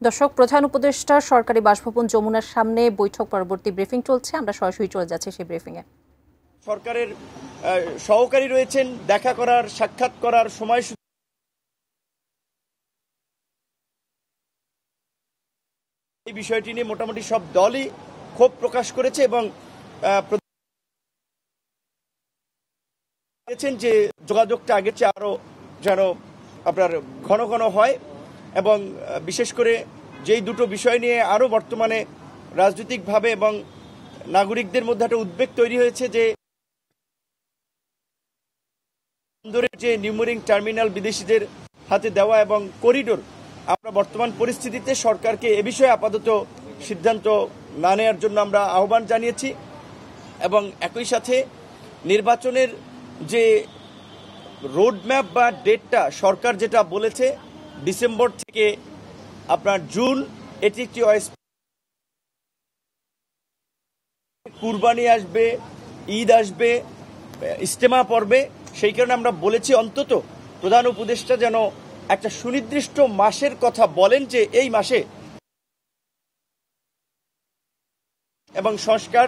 দর্শক, প্রধান উপদেষ্টা সরকারি বাসভবন যমুনার সামনে বৈঠক পরবর্তী ব্রিফিং চলছে। আমরা সরাসরি চলে যাচ্ছি সেই ব্রিফিং এ। সরকারের সহকারী রয়েছেন, দেখা করার, সাক্ষাৎ করার সময় এই বিষয়টি নিয়ে মোটামুটি সব দলই ক্ষোভ প্রকাশ করেছে এবং যে যোগাযোগটা আগের চেয়ে আরো যেন আপনার ঘন ঘন হয় এবং বিশেষ করে যেই দুটো বিষয় নিয়ে আরো বর্তমানে রাজনৈতিকভাবে এবং নাগরিকদের মধ্যে একটা উদ্বেগ তৈরি হয়েছে যে বন্দরের যে নিউমোরিং টার্মিনাল বিদেশিদের হাতে দেওয়া এবং করিডোর, আমরা বর্তমান পরিস্থিতিতে সরকারকে এ বিষয়ে আপাতত সিদ্ধান্ত না নেওয়ার জন্য আমরা আহ্বান জানিয়েছি এবং একই সাথে নির্বাচনের যে রোডম্যাপ বা ডেটটা সরকার যেটা বলেছে ডিসেম্বর থেকে আপনার জুন, এটি একটি কুরবানি আসবে, ঈদ আসবে, ইজতেমা পড়বে, সেই কারণে আমরা বলেছি অন্তত প্রধান উপদেষ্টা যেন একটা সুনির্দিষ্ট মাসের কথা বলেন যে এই মাসে এবং সংস্কার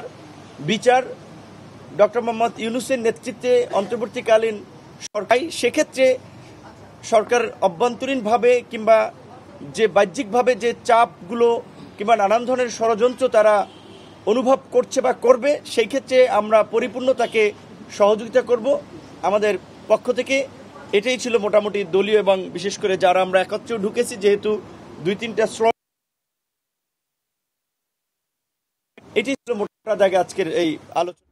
বিচার ডক্টর মোহাম্মদ ইউনূসের নেতৃত্বে অন্তর্বর্তীকালীন সরকার, সেক্ষেত্রে সরকার অভ্যন্তরীণভাবে কিংবা যে বাহ্যিকভাবে যে চাপগুলো কিংবা নানান ধরনের ষড়যন্ত্র তারা অনুভব করছে বা করবে, সেই ক্ষেত্রে আমরা পরিপূর্ণ তাকে সহযোগিতা করব। আমাদের পক্ষ থেকে এটাই ছিল মোটামুটি দলীয় এবং বিশেষ করে যারা আমরা একত্রে ঢুকেছি, যেহেতু 2-3টা স্লট, এটি ছিল মোটা দাগে আজকের এই আলোচনা।